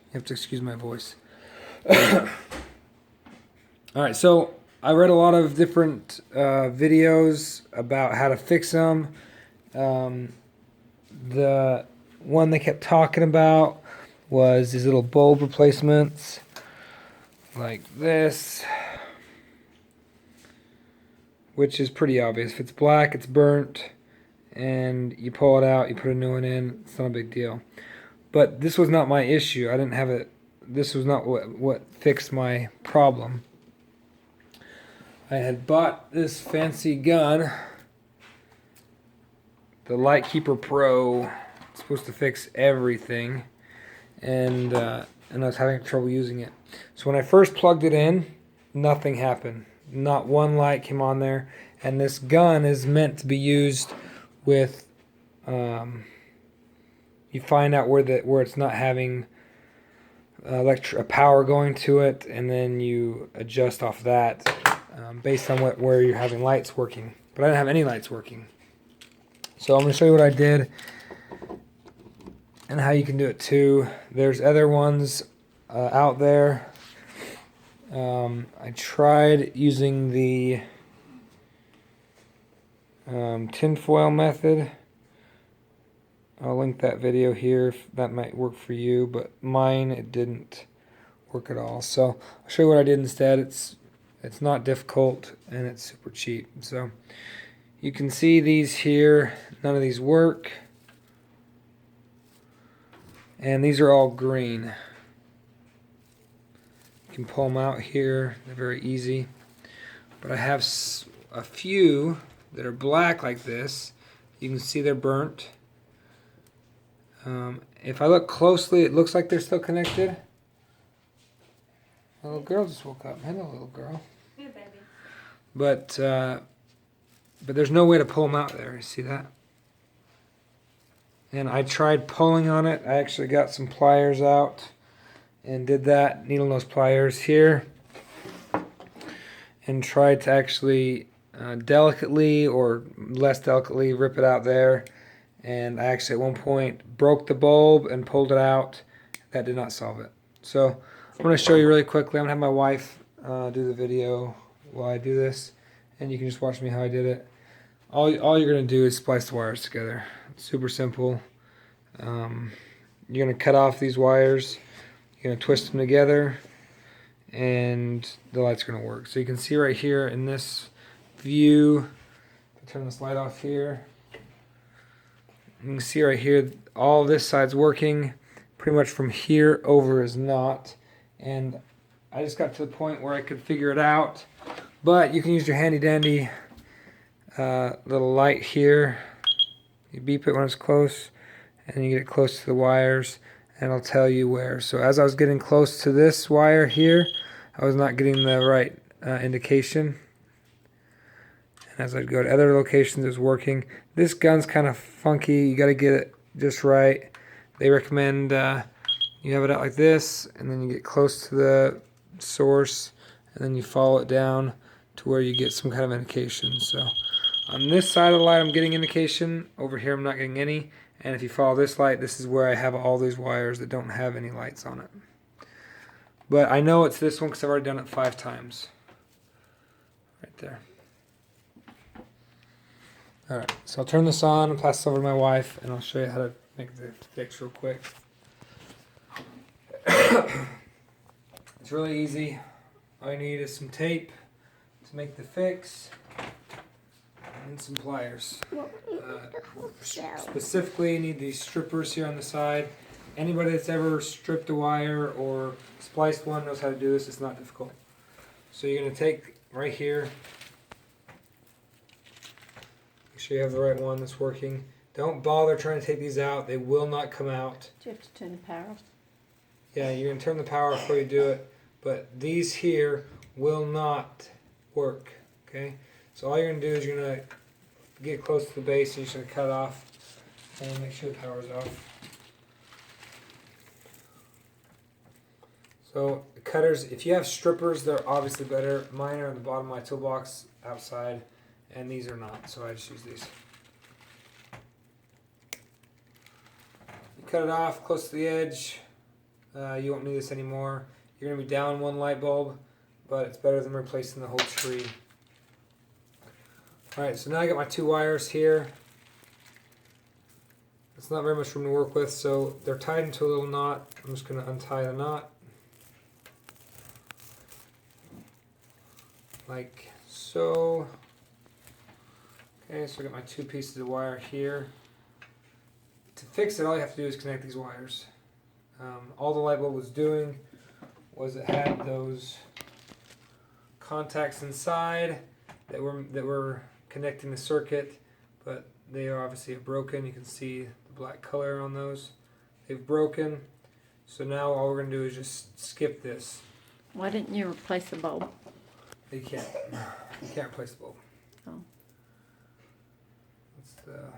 You have to excuse my voice. Alright, so I read a lot of different videos about how to fix them. The one they kept talking about was these little bulb replacements like this, which is pretty obvious. If it's black, it's burnt, and you pull it out, you put a new one in, it's not a big deal. But this was not my issue. I didn't have it. This was not what fixed my problem. I had bought this fancy gun, the Lightkeeper Pro. It's supposed to fix everything, and I was having trouble using it. So when I first plugged it in, nothing happened. Not one light came on there, and this gun is meant to be used with. You find out where it's not having power going to it, and then you adjust off that based on where you're having lights working. But I didn't have any lights working. So I'm going to show you what I did and how you can do it too. There's other ones out there. I tried using the tinfoil method. I'll link that video here if that might work for you, but mine, it didn't work at all. So I'll show you what I did instead. It's not difficult and it's super cheap. So you can see these here, none of these work. And these are all green. You can pull them out here, they're very easy. But I have a few that are black like this. You can see they're burnt. If I look closely, it looks like they're still connected. A little girl just woke up. Hello, little girl. Yeah, baby. But there's no way to pull them out there. You see that? And I tried pulling on it. I actually got some pliers out and did that, needle nose pliers here, and tried to actually delicately or less delicately rip it out there. And I actually at one point broke the bulb and pulled it out. That did not solve it. So I'm going to show you really quickly. I'm going to have my wife do the video while I do this, and you can just watch me how I did it. All you're going to do is splice the wires together. It's super simple. You're going to cut off these wires. You're going to twist them together, and the light's going to work. So you can see right here in this view, I'll turn this light off here. You can see right here, all this side's working. Pretty much from here over is not. And I just got to the point where I could figure it out. But you can use your handy dandy little light here. You beep it when it's close, and you get it close to the wires, and it'll tell you where. So as I was getting close to this wire here, I was not getting the right indication. And as I'd go to other locations, it was working. This gun's kind of funky. You got to get it just right. They recommend you have it out like this, and then you get close to the source, and then you follow it down to where you get some kind of indication. So on this side of the light, I'm getting indication. Over here, I'm not getting any. And if you follow this light, this is where I have all these wires that don't have any lights on it. But I know it's this one because I've already done it 5 times. Right there. Alright, so I'll turn this on and pass this over to my wife, and I'll show you how to make the fix real quick. It's really easy. All you need is some tape to make the fix, and some pliers. Specifically, you need these strippers here on the side. Anybody that's ever stripped a wire or spliced one knows how to do this. It's not difficult. So you're going to take right here. Make sure you have the right one that's working. Don't bother trying to take these out. They will not come out. Do you have to turn the power off? Yeah, you're going to turn the power off before you do it. But these here will not work. Okay? So all you're going to do is you're going to get close to the base and you're just going to cut it off and make sure the power's off. So the cutters, if you have strippers, they're obviously better. Mine are at the bottom of my toolbox outside, and these are not, so I just use these. You cut it off close to the edge. you won't need this anymore. You're going to be down one light bulb, but it's better than replacing the whole tree. Alright, so now I got my 2 wires here. It's not very much room to work with, so they're tied into a little knot. I'm just going to untie the knot. Like so. Okay, so I got my 2 pieces of wire here. To fix it, all you have to do is connect these wires. All the light bulb was doing was it had those contacts inside that were connecting the circuit, but they are obviously broken. You can see the black color on those. They've broken. So now all we're going to do is just skip this. Why didn't you replace the bulb? You can't. You can't replace the bulb. Oh. That's the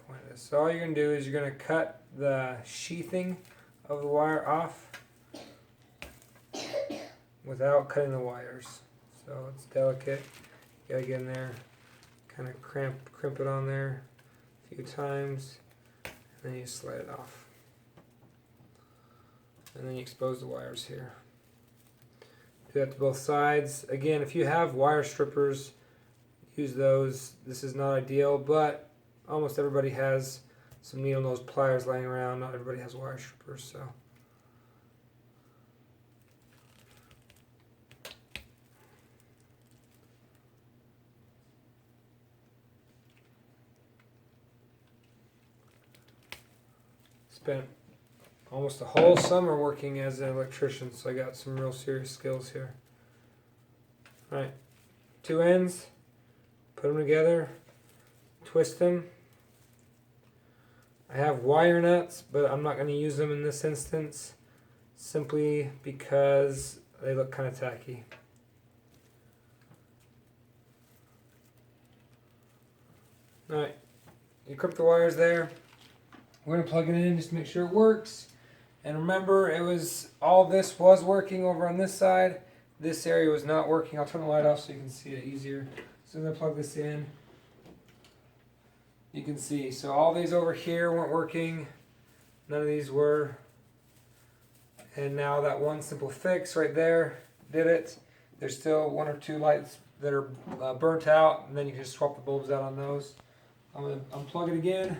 point of this. So all you're going to do is you're going to cut the sheathing of the wire off without cutting the wires. So it's delicate. You got to get in there, kind of crimp it on there a few times, and then you slide it off. And then you expose the wires here. Do that to both sides. Again, if you have wire strippers, use those. This is not ideal, but almost everybody has some needle nose pliers laying around. Not everybody has wire strippers, so. Spent almost a whole summer working as an electrician, so I got some real serious skills here. Alright, 2 ends, put them together, twist them. I have wire nuts, but I'm not going to use them in this instance, simply because they look kind of tacky. Alright, you clip the wires there. We're going to plug it in just to make sure it works. And remember, all this was working over on this side. This area was not working. I'll turn the light off so you can see it easier. As soon as I plug this in, you can see. So all these over here weren't working. None of these were. And now that one simple fix right there did it. There's still 1 or 2 lights that are burnt out, and then you can just swap the bulbs out on those. I'm going to unplug it again.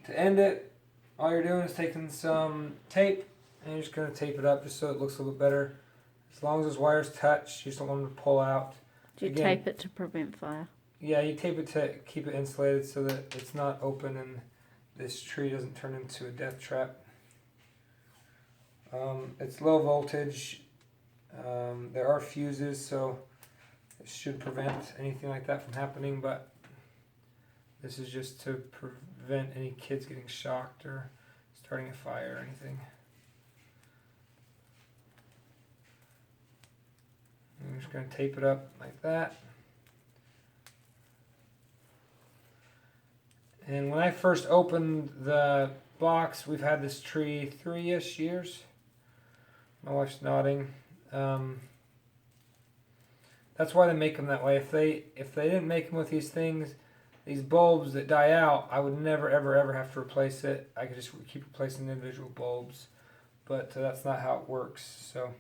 To end it, all you're doing is taking some tape and you're just going to tape it up just so it looks a little bit better. As long as those wires touch, you just don't want them to pull out. Do you tape it to prevent fire? Yeah, you tape it to keep it insulated so that it's not open and this tree doesn't turn into a death trap. It's low voltage. There are fuses, so it should prevent anything like that from happening, but this is just to prevent any kids getting shocked or starting a fire or anything. I'm just going to tape it up like that. And when I first opened the box, we've had this tree 3-ish years. My wife's nodding. That's why they make them that way. If they didn't make them with these things, these bulbs that die out, I would never, ever, ever have to replace it. I could just keep replacing the individual bulbs, but that's not how it works. So,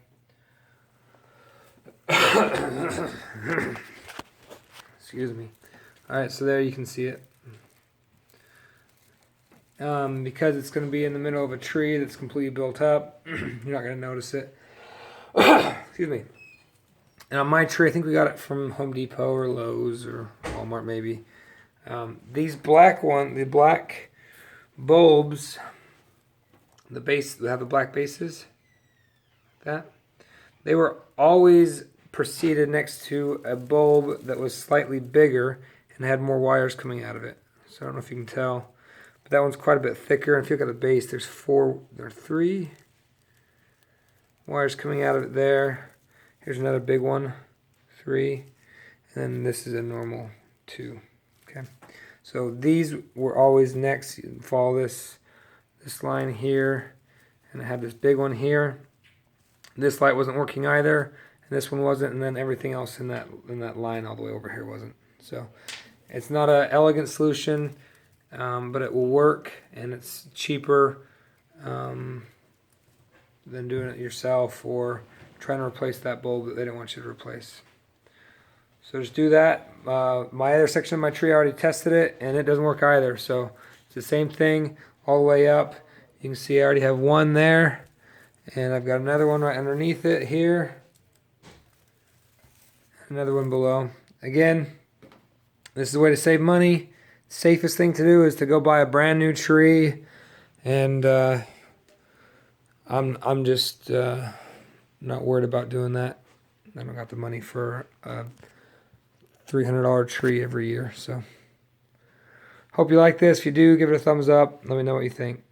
excuse me. All right, so there you can see it. Because it's going to be in the middle of a tree that's completely built up, you're not going to notice it. Excuse me. And on my tree, I think we got it from Home Depot or Lowe's or Walmart maybe. These the black bulbs, the base, they have the black bases, they were always preceded next to a bulb that was slightly bigger and had more wires coming out of it. So I don't know if you can tell, but that one's quite a bit thicker. And if you look at the base, there are 3 wires coming out of it there. Here's another big one, 3, and then this is a normal 2. Okay, so these were always next. You follow this line here, and I had this big one here. This light wasn't working either, and this one wasn't, and then everything else in that line all the way over here wasn't. So it's not an elegant solution. but it will work, and it's cheaper than doing it yourself or trying to replace that bulb that they don't want you to replace. So just do that. My other section of my tree, I already tested it, and it doesn't work either. So it's the same thing all the way up. You can see I already have one there, and I've got another one right underneath it here. Another one below. Again, this is the way to save money. Safest thing to do is to go buy a brand new tree, and I'm just not worried about doing that. I don't got the money for a $300 tree every year. So hope you like this. If you do, give it a thumbs up. Let me know what you think.